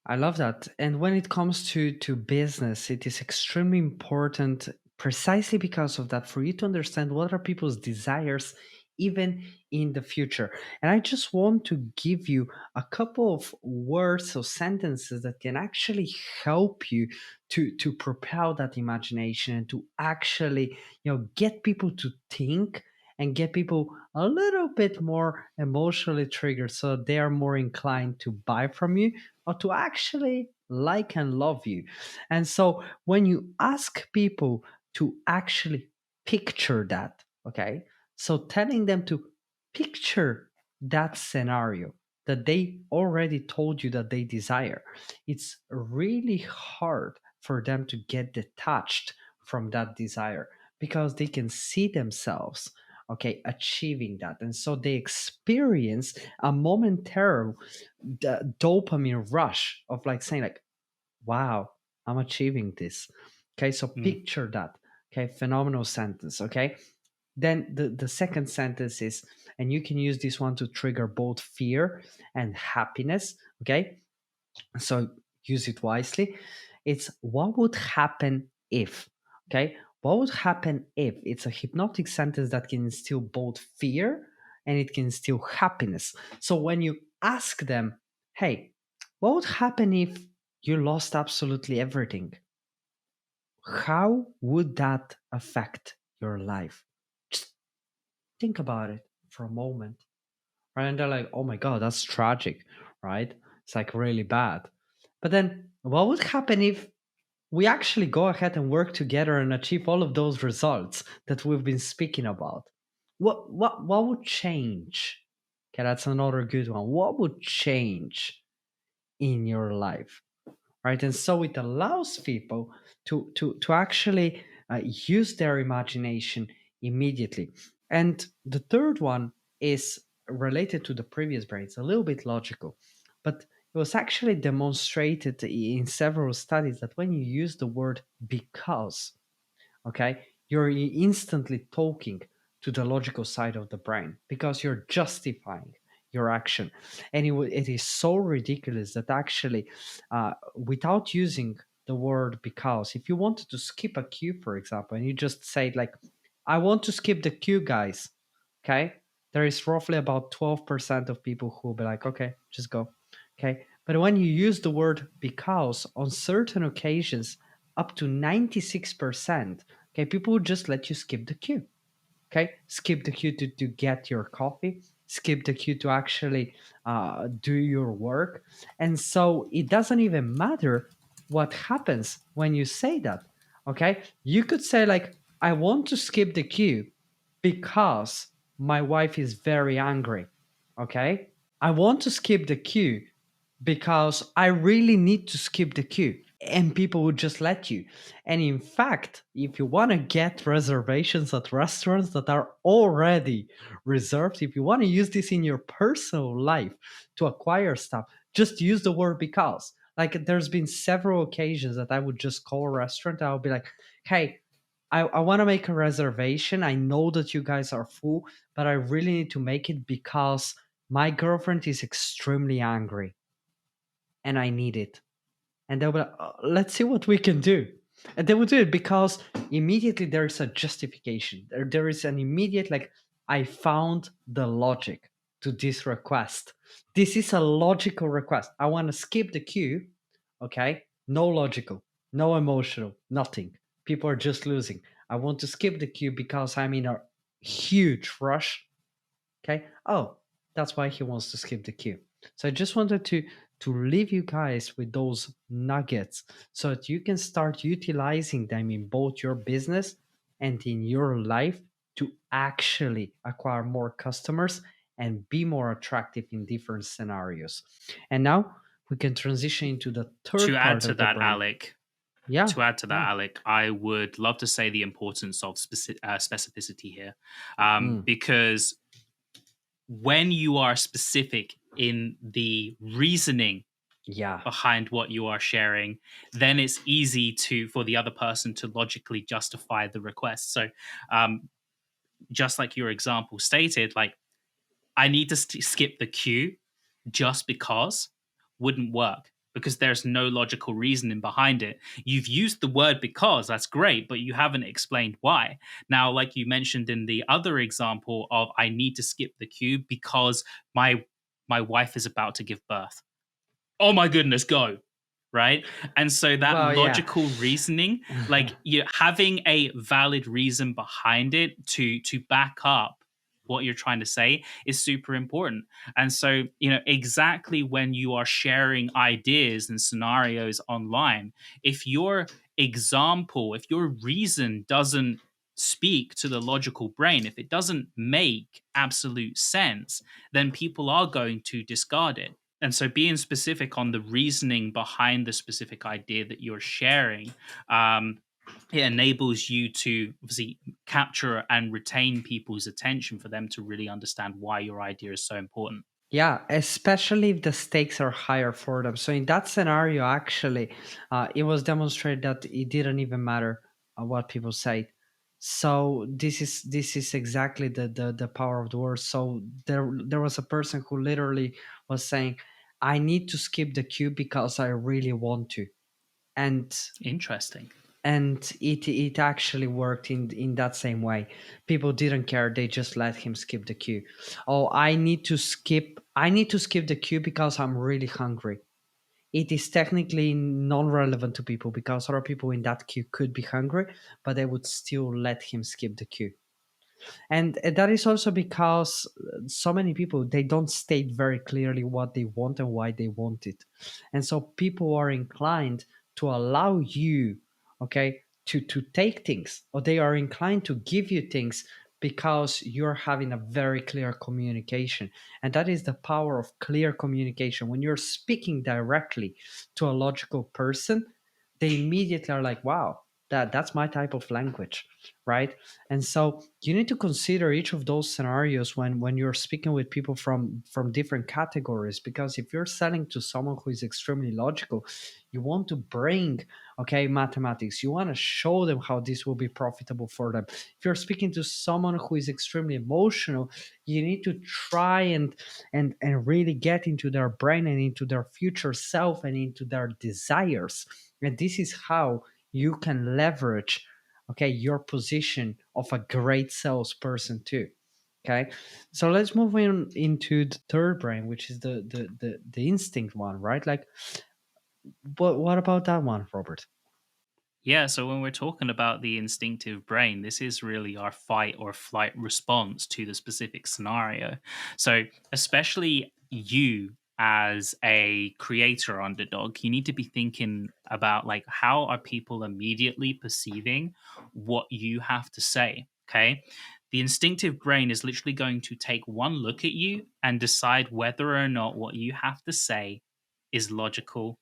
I love that. And when it comes to business, it is extremely important precisely because of that, for you to understand what are people's desires even in the future. And I just want to give you a couple of words or sentences that can actually help you to propel that imagination and to actually, get people to think and get people a little bit more emotionally triggered so they are more inclined to buy from you or to actually like and love you. And so when you ask people to actually picture that, okay, so telling them to picture that scenario that they already told you that they desire, it's really hard for them to get detached from that desire because they can see themselves, okay, achieving that. And so they experience a momentary dopamine rush of like saying like, wow, I'm achieving this. Okay, so Mm, picture that. Okay, phenomenal sentence. Okay, then the second sentence is, and you can use this one to trigger both fear and happiness. Okay, so use it wisely. It's what would happen if. Okay, what would happen if. It's a hypnotic sentence that can instill both fear and it can instill happiness. So when you ask them, hey, what would happen if you lost absolutely everything? How would that affect your life? Just think about it for a moment. Right? And they're like, oh my God, that's tragic, right? It's like really bad. But then what would happen if we actually go ahead and work together and achieve all of those results that we've been speaking about? What would change? Okay, that's another good one. What would change in your life? Right, and so it allows people to actually use their imagination immediately. And the third one is related to the previous brain. It's a little bit logical, but it was actually demonstrated in several studies that when you use the word because, okay, you're instantly talking to the logical side of the brain because you're justifying your action. And it is so ridiculous that actually without using the word because, if you wanted to skip a queue, for example, and you just say like, I want to skip the queue, guys, okay, there is roughly about 12% of people who will be like, okay, just go. Okay, but when you use the word because on certain occasions, up to 96%, okay, people would just let you skip the queue. Okay, skip the queue to get your coffee, skip the queue to actually do your work. And so it doesn't even matter what happens when you say that. Okay, you could say like, I want to skip the queue because my wife is very angry. Okay, I want to skip the queue because I really need to skip the queue. And people would just let you. And in fact, if you want to get reservations at restaurants that are already reserved, if you want to use this in your personal life to acquire stuff, just use the word because. Like, there's been several occasions that I would just call a restaurant. I'll be like, hey, I want to make a reservation. I know that you guys are full, but I really need to make it because my girlfriend is extremely angry and I need it. And they'll be like, let's see what we can do. And they will do it because immediately there is a justification. There is an immediate, like, I found the logic to this request. This is a logical request. I want to skip the queue. Okay. No logical, no emotional, nothing. People are just losing. I want to skip the queue because I'm in a huge rush. Okay. Oh, that's why he wants to skip the queue. So I just wanted to leave you guys with those nuggets so that you can start utilizing them in both your business and in your life to actually acquire more customers and be more attractive in different scenarios. And now we can transition into the To third add part to of the that, brain. Alec, Yeah, yeah. I would love to say the importance of specificity here, Mm, because when you are specific in the reasoning yeah. behind what you are sharing, then it's easy to for the other person to logically justify the request. So, um, just like your example stated, like I need to skip the queue just because wouldn't work because there's no logical reasoning behind it. You've used the word because, that's great, but you haven't explained why. Now, like you mentioned in the other example of I need to skip the queue because my wife is about to give birth. Oh my goodness, go. Right. And so that Well, yeah. logical reasoning, like you having a valid reason behind it to back up what you're trying to say is super important. And so, exactly when you are sharing ideas and scenarios online, if your example, if your reason doesn't speak to the logical brain, if it doesn't make absolute sense, then people are going to discard it. And so being specific on the reasoning behind the specific idea that you're sharing, um, it enables you to obviously capture and retain people's attention for them to really understand why your idea is so important. Yeah, especially if the stakes are higher for them. So in that scenario, actually, it was demonstrated that it didn't even matter what people said. So this is exactly the power of the word. So there was a person who literally was saying, "I need to skip the queue because I really want to," and Interesting. it actually worked in that same way. People didn't care, they just let him skip the queue. Oh, I need to skip the queue because I'm really hungry. It is technically non-relevant to people because other people in that queue could be hungry, but they would still let him skip the queue. And that is also because so many people, they don't state very clearly what they want and why they want it. And so people are inclined to allow you, okay, to take things, or they are inclined to give you things because you're having a very clear communication. And that is the power of clear communication. When you're speaking directly to a logical person, they immediately are like, wow, that's my type of language, right? And so you need to consider each of those scenarios when you're speaking with people from different categories, because if you're selling to someone who is extremely logical, you want to bring, okay, mathematics. You want to show them how this will be profitable for them. If you're speaking to someone who is extremely emotional, you need to try and really get into their brain and into their future self and into their desires. And this is how you can leverage, okay, your position of a great salesperson too. Okay, so let's move into the third brain, which is the instinct one, right? Like, what about that one, Robert? Yeah, so when we're talking about the instinctive brain, this is really our fight or flight response to the specific scenario. So, especially you as a creator underdog, you need to be thinking about like how are people immediately perceiving what you have to say, okay? The instinctive brain is literally going to take one look at you and decide whether or not what you have to say is logical,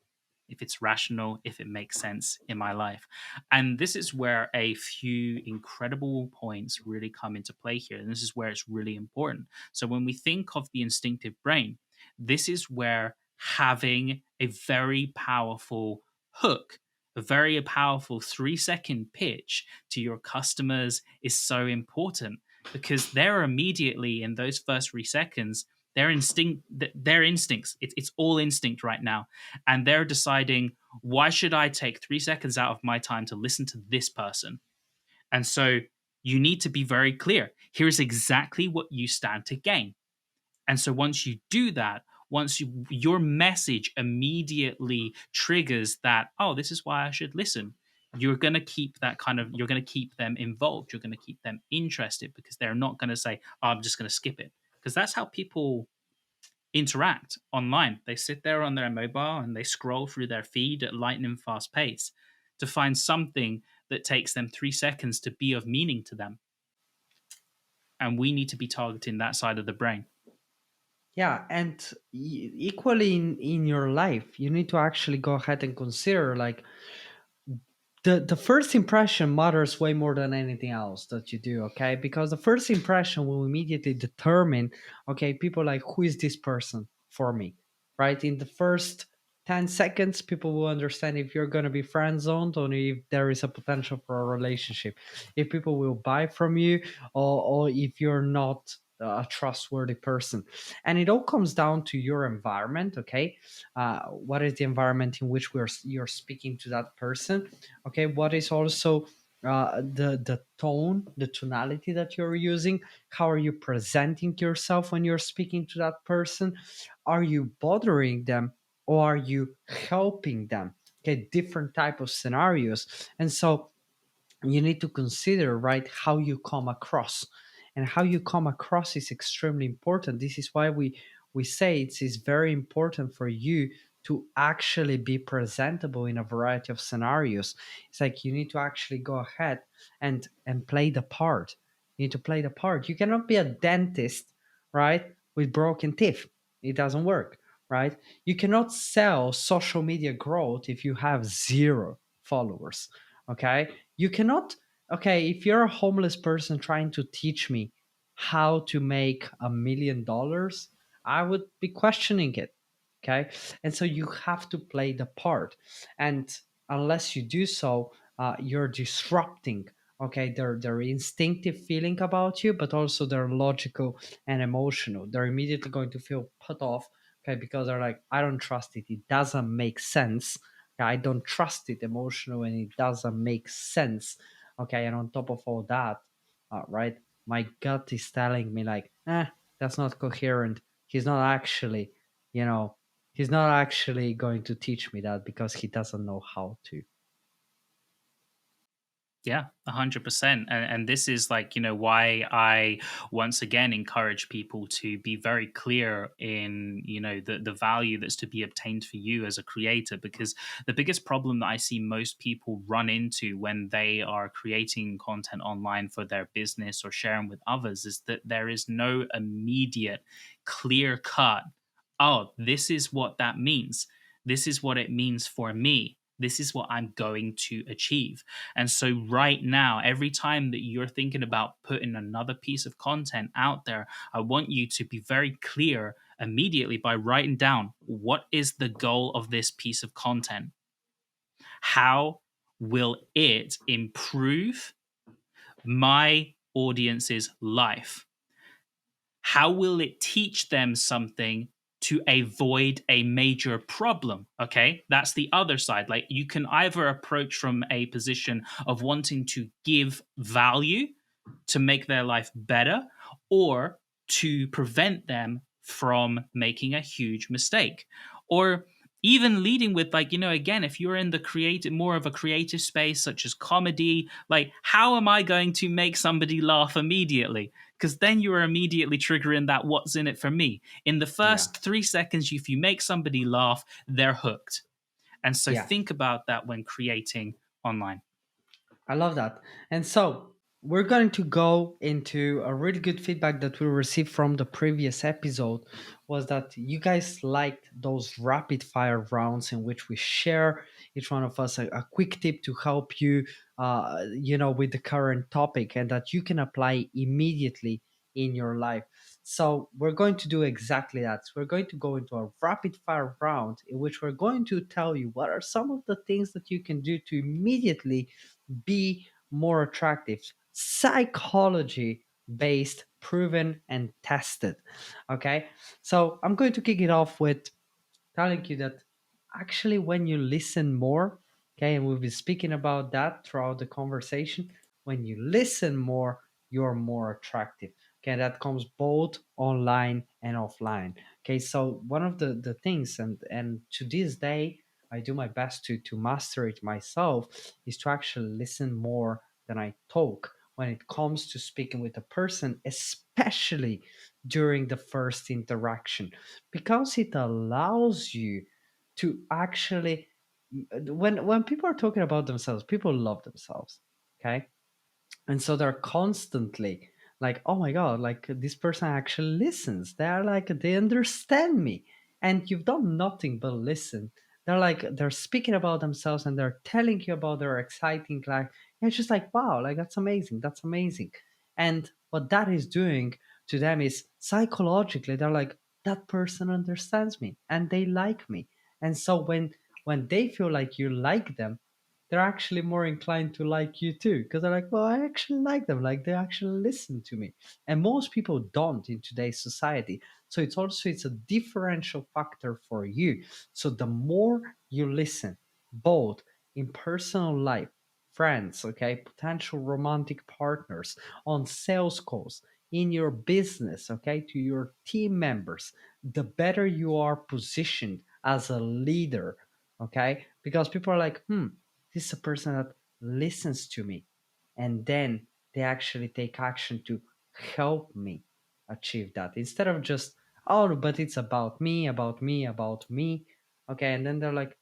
if it's rational, if it makes sense in my life. And this is where a few incredible points really come into play here. And this is where it's really important. So when we think of the instinctive brain, this is where having a very powerful hook, a very powerful 3-second pitch to your customers is so important because they're immediately in those first 3 seconds, their instincts, it's all instinct right now, and they're deciding, why should I take 3 seconds out of my time to listen to this person? And so you need to be very clear. Here's exactly what you stand to gain. And so once you do that, your message immediately triggers that, oh, this is why I should listen. You're going to keep them involved. You're going to keep them interested because they're not going to say, oh, I'm just going to skip it. Because that's how people interact online. They sit there on their mobile and they scroll through their feed at lightning fast pace to find something that takes them 3 seconds to be of meaning to them. and we need to be targeting that side of the brain. Yeah, and equally in your life, you need to actually go ahead and consider like the first impression matters way more than anything else that you do, okay? Because the first impression will immediately determine, okay, people like, who is this person for me, right? In the first 10 seconds, people will understand if you're going to be friend zoned or if there is a potential for a relationship, if people will buy from you, or if you're not a trustworthy person. And it all comes down to your environment, okay? What is the environment in which you're speaking to that person? Okay, what is also the tone, the tonality that you're using? How are you presenting yourself when you're speaking to that person? Are you bothering them or are you helping them? Okay, different type of scenarios. And so you need to consider, right, how you come across, and how you come across is extremely important. This is why we say it's very important for you to actually be presentable in a variety of scenarios. It's like you need to actually go ahead and play the part. You need to play the part. You cannot be a dentist, right, with broken teeth. It doesn't work, right? You cannot sell social media growth if you have zero followers. Okay, you cannot. Okay, if you're a homeless person trying to teach me how to make $1 million, I would be questioning it. Okay, and so you have to play the part, and unless you do so, you're disrupting, okay, their instinctive feeling about you, but also their logical and emotional. They're immediately going to feel put off, okay, because they're like, I don't trust it, it doesn't make sense. I don't trust it emotional, and it doesn't make sense. Okay, and on top of all that, right, my gut is telling me like, that's not coherent. He's not actually, you know, he's not actually going to teach me that because he doesn't know how to. Yeah, 100%. And this is like, why I once again encourage people to be very clear in, the value that's to be obtained for you as a creator. Because the biggest problem that I see most people run into when they are creating content online for their business or sharing with others is that there is no immediate, clear cut, oh, this is what that means. This is what it means for me. This is what I'm going to achieve. And so, right now, every time that you're thinking about putting another piece of content out there, I want you to be very clear immediately by writing down, what is the goal of this piece of content? How will it improve my audience's life? How will it teach them something to avoid a major problem? Okay, that's the other side. Like, you can either approach from a position of wanting to give value to make their life better, or to prevent them from making a huge mistake, or even leading with, like, again, if you're in the creative, more of a creative space such as comedy, like, how am I going to make somebody laugh immediately? Because then you're immediately triggering that, what's in it for me? In the Yeah. first 3 seconds, if you make somebody laugh, they're hooked. And so Yeah. think about that when creating online. I love that. And so we're going to go into a really good feedback that we received from the previous episode, was that you guys liked those rapid fire rounds in which we share each one of us a quick tip to help you, with the current topic, and that you can apply immediately in your life. So we're going to do exactly that. So we're going to go into a rapid fire round in which we're going to tell you what are some of the things that you can do to immediately be more attractive. Psychology based, proven, and tested. Okay. So I'm going to kick it off with telling you that actually, when you listen more, okay, and we've been speaking about that throughout the conversation, when you listen more, you're more attractive. Okay, that comes both online and offline. Okay, so one of the things, and to this day, I do my best to master it myself, is to actually listen more than I talk when it comes to speaking with a person, especially during the first interaction, because it allows you to actually, when people are talking about themselves, people love themselves. Okay, and so they're constantly like, oh my god, like this person actually listens. They're like, they understand me. And you've done nothing but listen. They're like, they're speaking about themselves and they're telling you about their exciting life. And it's just like, wow, like that's amazing. That's amazing. And what that is doing to them is psychologically, they're like, that person understands me and they like me. And so when they feel like you like them, they're actually more inclined to like you too, because they're like, well, I actually like them, like they actually listen to me. And most people don't in today's society. So it's a differential factor for you. So the more you listen, both in personal life, friends, okay, potential romantic partners, on sales calls, in your business, okay, to your team members, the better you are positioned as a leader, okay, because people are like, this is a person that listens to me, and then they actually take action to help me achieve that, instead of just, oh, but it's about me, about me, about me. Okay, and then they're like,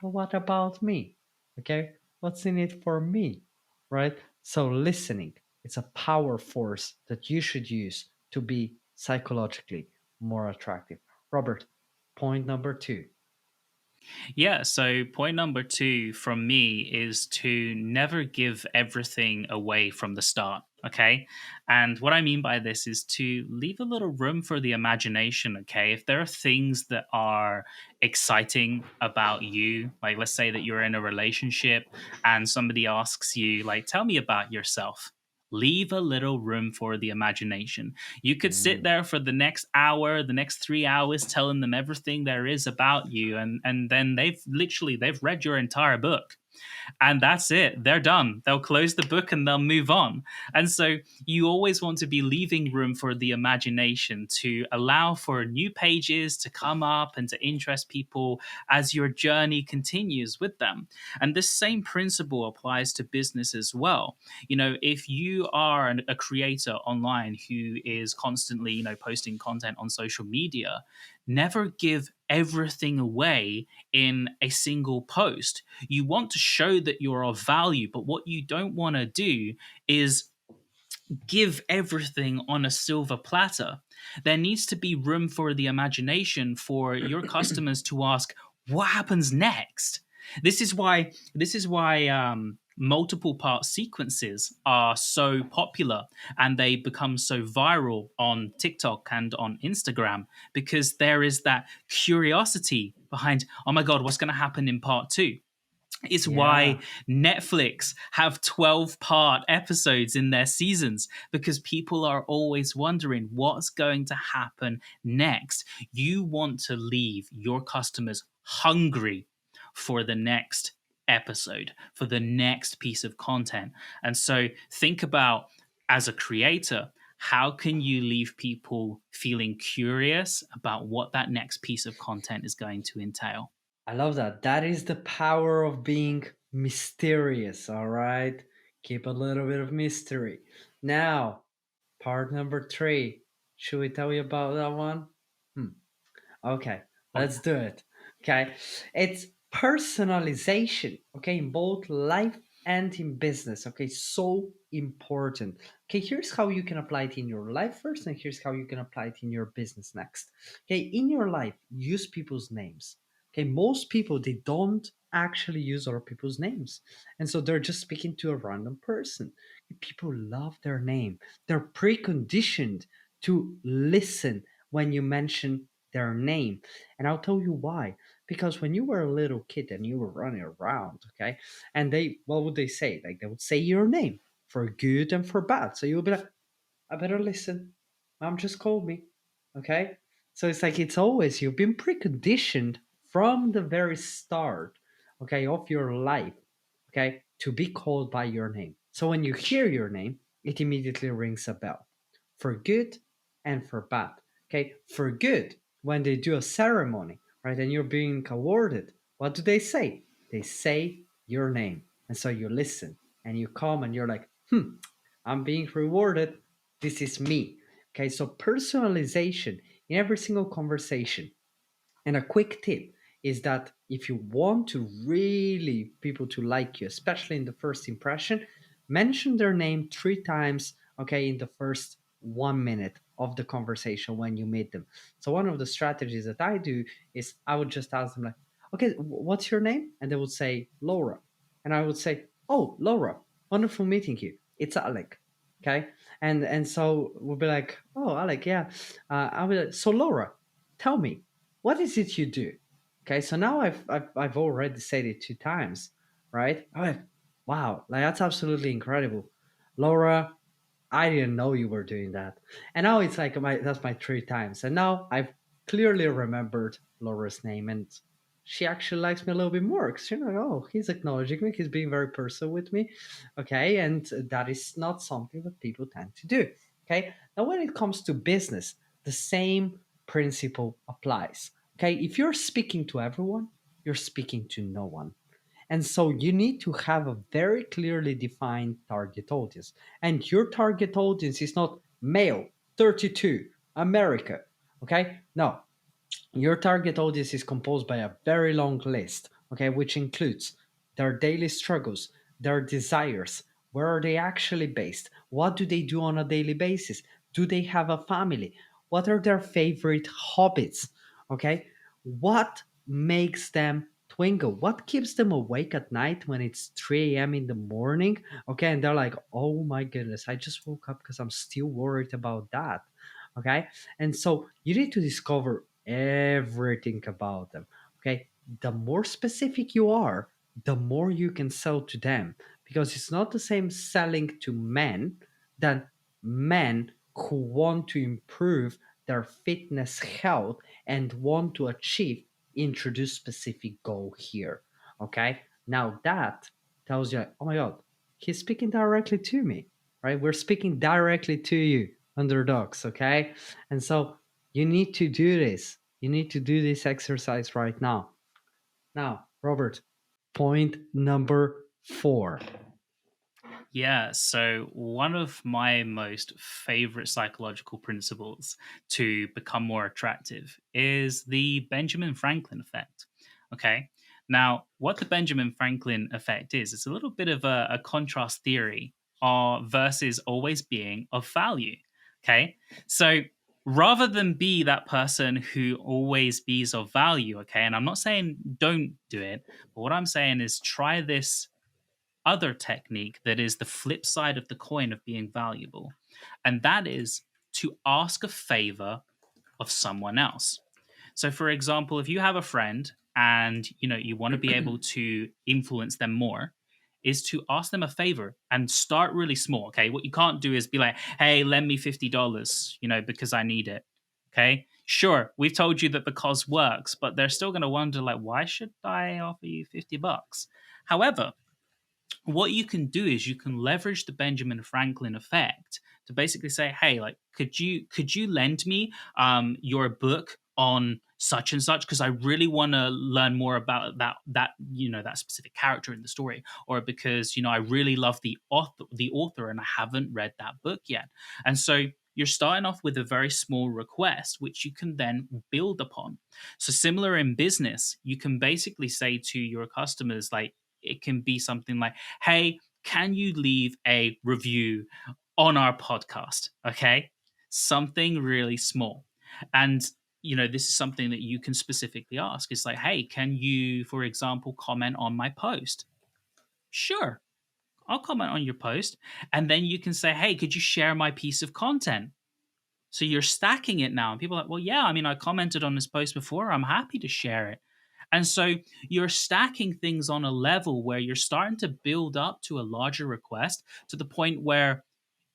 well, what about me? Okay, what's in it for me? Right? So listening, it's a power force that you should use to be psychologically more attractive. Robert, point number two. Yeah, so point number two from me is to never give everything away from the start. Okay. And what I mean by this is to leave a little room for the imagination. Okay. If there are things that are exciting about you, like let's say that you're in a relationship and somebody asks you, like, tell me about yourself. Leave a little room for the imagination. You could sit Mm. there for the next hour, the next 3 hours, telling them everything there is about you, and then they've read your entire book, and that's it. They're done. They'll close the book and they'll move on. And so you always want to be leaving room for the imagination to allow for new pages to come up and to interest people as your journey continues with them. And this same principle applies to business as well. You know, if you are a creator online who is constantly, posting content on social media, never give everything away in a single post. You want to show that you're of value, but what you don't want to do is give everything on a silver platter. There needs to be room for the imagination for your customers to ask, what happens next? This is why multiple part sequences are so popular and they become so viral on TikTok and on Instagram, because there is that curiosity behind, oh my god, what's going to happen in part 2? It's why Yeah. Netflix have 12-part episodes in their seasons, because people are always wondering what's going to happen next. You want to leave your customers hungry for the next episode, for the next piece of content. And so think about, as a creator, how can you leave people feeling curious about what that next piece of content is going to entail? I love that. That is the power of being mysterious, all right? Keep a little bit of mystery. Now, part number three. Should we tell you about that one? Hmm. Okay, Oh let's yeah. do it. Okay, it's personalization. Okay, in both life and in business. Okay, so important. Okay, here's how you can apply it in your life first, and here's how you can apply it in your business next. Okay, in your life, use people's names. Okay, most people they don't actually use other people's names, and so they're just speaking to a random person. People love their name. They're preconditioned to listen when you mention their name. And I'll tell you why. Because when you were a little kid and you were running around, okay, and they, what would they say? Like they would say your name for good and for bad. So you'll be like, I better listen. Mom just called me. Okay? So it's like it's always you've been preconditioned from the very start, okay, of your life, okay, to be called by your name. So when you hear your name, it immediately rings a bell for good and for bad. Okay, for good, when they do a ceremony, right, and you're being awarded, what do they say? They say your name. And so you listen and you come and you're like, I'm being rewarded. This is me. Okay, so personalization in every single conversation. And a quick tip is that if you want to really people to like you, especially in the first impression, mention their name 3 times, okay, in the first 1 minute of the conversation when you meet them. So one of the strategies that I do is I would just ask them like, okay, what's your name? And they would say Laura. And I would say, oh, Laura, wonderful meeting you. It's Alec. Okay. And so we'll be like, oh, Alec, yeah. I'll be like, so Laura, tell me, what is it you do? Okay. So now I've already said it 2 times, right? I'm like, wow, like that's absolutely incredible. Laura, I didn't know you were doing that. And now it's like that's my 3 times. And now I've clearly remembered Laura's name, and she actually likes me a little bit more because you're like, oh, he's acknowledging me, he's being very personal with me. Okay. And that is not something that people tend to do. Okay. Now, when it comes to business, the same principle applies. Okay. If you're speaking to everyone, you're speaking to no one. And so you need to have a very clearly defined target audience. And your target audience is not male, 32, America. Okay? No, your target audience is composed by a very long list, okay, which includes their daily struggles, their desires, where are they actually based, what do they do on a daily basis, do they have a family, what are their favorite hobbies, okay, what makes them twinkle, what keeps them awake at night when it's 3 a.m. in the morning, okay, and they're like, oh my goodness, I just woke up because I'm still worried about that, okay, and so you need to discover everything about them. Okay. The more specific you are, the more you can sell to them because it's not the same selling to men than men who want to improve their fitness health and want to achieve introduce specific goal here. Okay. Now that tells you, oh my God, he's speaking directly to me, right? We're speaking directly to you, underdogs. Okay. And so you need to do this. You need to do this exercise right now. Now, Robert, point number 4. Yeah, so one of my most favorite psychological principles to become more attractive is the Benjamin Franklin effect. Okay. Now, what the Benjamin Franklin effect is, it's a little bit of a contrast theory versus always being of value. Okay. So rather than be that person who always be's of value, okay, and I'm not saying don't do it, but what I'm saying is try this other technique that is the flip side of the coin of being valuable. And that is to ask a favor of someone else. So for example, if you have a friend and you want to be able to influence them more, is to ask them a favor and start really small. Okay. What you can't do is be like, hey, lend me $50, because I need it. Okay. Sure, we've told you that the cause works, but they're still going to wonder, like, why should I offer you $50? However, what you can do is you can leverage the Benjamin Franklin effect to basically say, hey, like, could you lend me your book on such and such, because I really want to learn more about that specific character in the story, or because I really love the author and I haven't read that book yet. And so you're starting off with a very small request which you can then build upon. So similar in business, you can basically say to your customers, like, it can be something like, hey, can you leave a review on our podcast? Okay. Something really small. And, this is something that you can specifically ask. It's like, hey, can you, for example, comment on my post? Sure. I'll comment on your post. And then you can say, hey, could you share my piece of content? So you're stacking it now. And people are like, well, yeah, I mean, I commented on this post before. I'm happy to share it. And so you're stacking things on a level where you're starting to build up to a larger request to the point where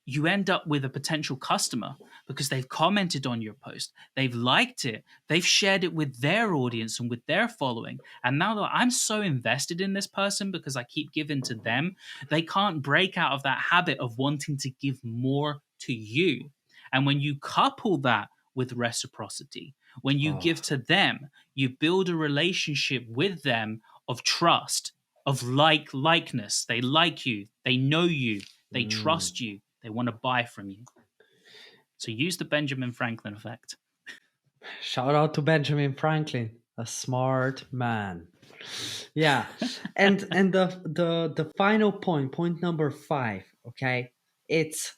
you end up with a potential customer because they've commented on your post, they've liked it, they've shared it with their audience and with their following. And now that I'm so invested in this person because I keep giving to them, they can't break out of that habit of wanting to give more to you. And when you couple that with reciprocity, when you Oh, give to them, you build a relationship with them of trust, of likeness. They like you, they know you, they mm. trust you, they want to buy from you. So use the Benjamin Franklin effect. Shout out to Benjamin Franklin, a smart man. Yeah, and the final point, point number 5. Okay, It's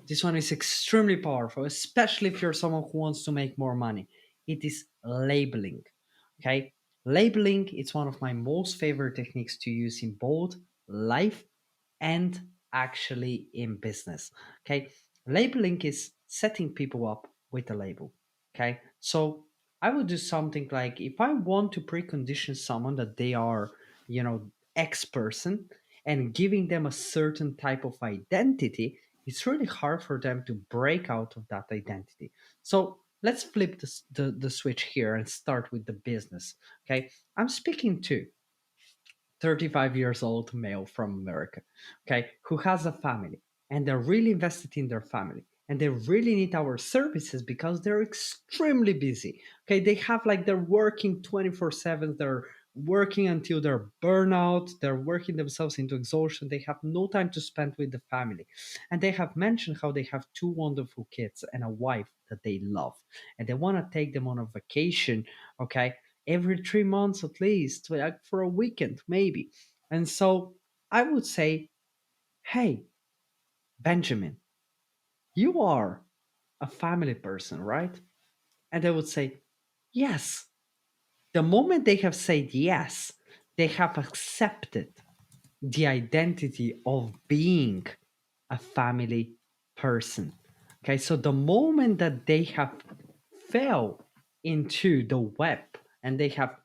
this one is extremely powerful, especially if you're someone who wants to make more money. It is labeling. Okay, labeling is one of my most favorite techniques to use in both life and actually in business. Okay, labeling is setting people up with a label. Okay, so I would do something like, if I want to precondition someone that they are, X person, and giving them a certain type of identity, it's really hard for them to break out of that identity. So let's flip the switch here and start with the business. Okay, I'm speaking to 35 years old male from America, okay, who has a family, and they're really invested in their family, and they really need our services because they're extremely busy. Okay, they have like, they're working 24/7, they're working until they're burnout, they're working themselves into exhaustion, they have no time to spend with the family. And they have mentioned how they have two wonderful kids and a wife that they love, and they want to take them on a vacation, okay, every 3 months at least, like for a weekend maybe. And so I would say, hey, Benjamin, you are a family person, right? And they would say, yes. The moment they have said yes, they have accepted the identity of being a family person. Okay, so the moment that they have fell into the web and they have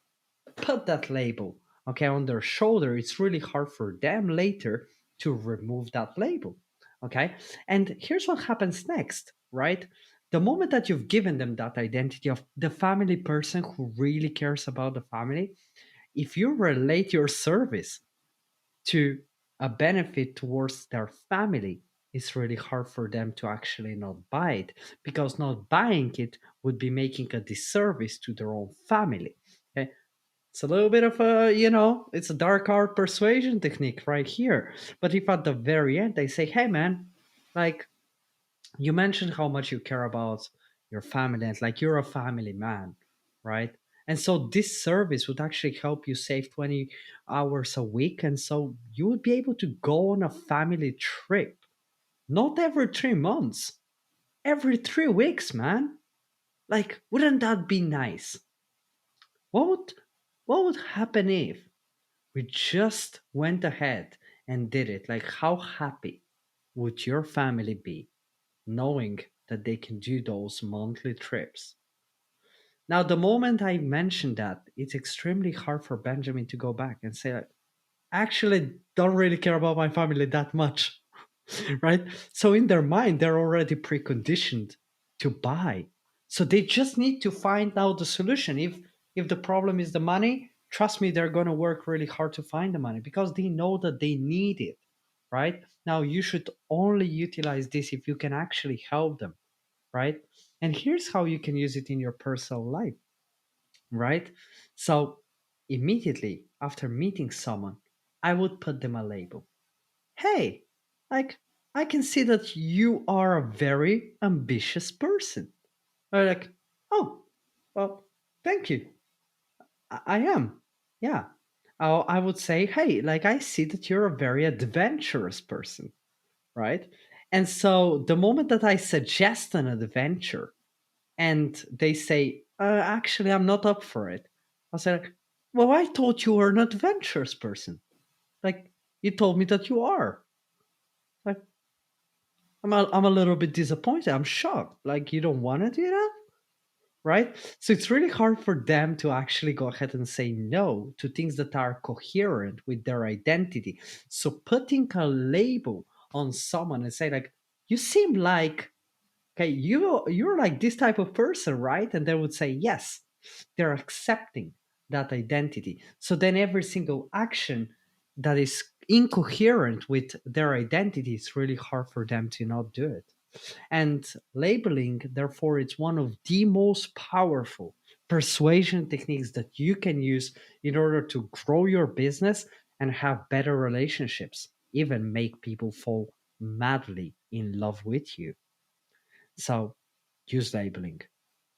put that label, okay, on their shoulder, it's really hard for them later to remove that label. Okay, and here's what happens next, right? The moment that you've given them that identity of the family person who really cares about the family, if you relate your service to a benefit towards their family, it's really hard for them to actually not buy it, because not buying it would be making a disservice to their own family. Okay, it's a little bit of a, it's a dark art persuasion technique right here. But if at the very end they say, hey man, like, you mentioned how much you care about your family, and like, you're a family man, right? And so this service would actually help you save 20 hours a week. And so you would be able to go on a family trip, not every 3 months, every 3 weeks, man. Like, wouldn't that be nice? What would what would happen if we just went ahead and did it? Like, how happy would your family be knowing that they can do those monthly trips? Now, the moment I mentioned that, it's extremely hard for Benjamin to go back and say, like, actually don't really care about my family that much. Right? So in their mind, they're already preconditioned to buy. So they just need to find out the solution. If the problem is the money, trust me, they're going to work really hard to find the money because they know that they need it. Right? Now you should only utilize this if you can actually help them. Right? And here's how you can use it in your personal life. Right? So immediately after meeting someone, I would put them a label. Hey, like, I can see that you are a very ambitious person. Or like, oh, well, thank you. I am. Yeah. I would say, hey, like, I see that you're a very adventurous person, right? And so the moment that I suggest an adventure and they say, actually, I'm not up for it, I'll say, like, well, I thought you were an adventurous person. Like, you told me that you are. Like, I'm a little bit disappointed. I'm shocked. Like, you don't want to do that, right? So it's really hard for them to actually go ahead and say no to things that are coherent with their identity. So putting a label on someone and say, like, you seem like, okay, you're like this type of person, right? And they would say yes. They're accepting that identity. So then every single action that is incoherent with their identity, it's really hard for them to not do it. And labeling, therefore, it's one of the most powerful persuasion techniques that you can use in order to grow your business and have better relationships, even make people fall madly in love with you. So use labeling.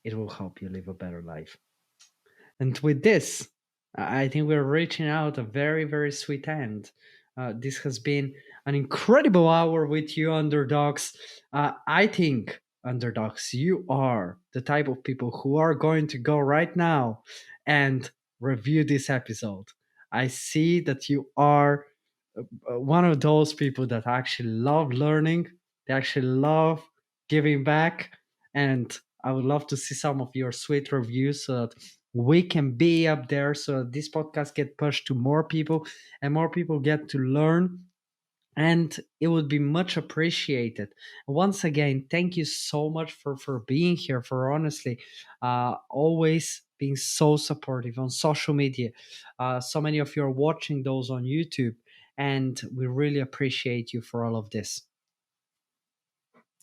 It will help you live a better life. And with this, I think we're reaching out a very, very sweet end This has been an incredible hour with you, underdogs. I think, underdogs, you are the type of people who are going to go right now and review this episode. I see that you are one of those people that actually love learning, they actually love giving back, and I would love to see some of your sweet reviews so that we can be up there, so that this podcast get pushed to more people and more people get to learn, and it would be much appreciated. Once again, thank you so much for being here, for honestly always being so supportive on social media. So many of you are watching those on YouTube, and we really appreciate you for all of this.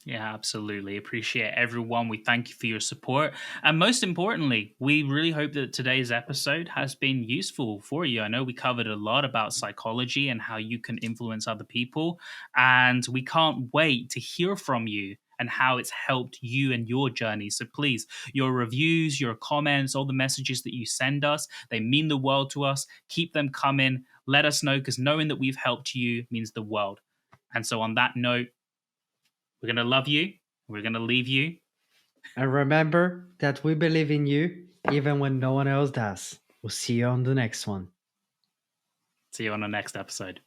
Yeah, absolutely. Appreciate everyone. We thank you for your support. And most importantly, we really hope that today's episode has been useful for you. I know we covered a lot about psychology and how you can influence other people. And we can't wait to hear from you and how it's helped you and your journey. So please, your reviews, your comments, all the messages that you send us, they mean the world to us. Keep them coming. Let us know, because knowing that we've helped you means the world. And so, on that note, we're going to love you. We're going to leave you. And remember that we believe in you even when no one else does. We'll see you on the next one. See you on the next episode.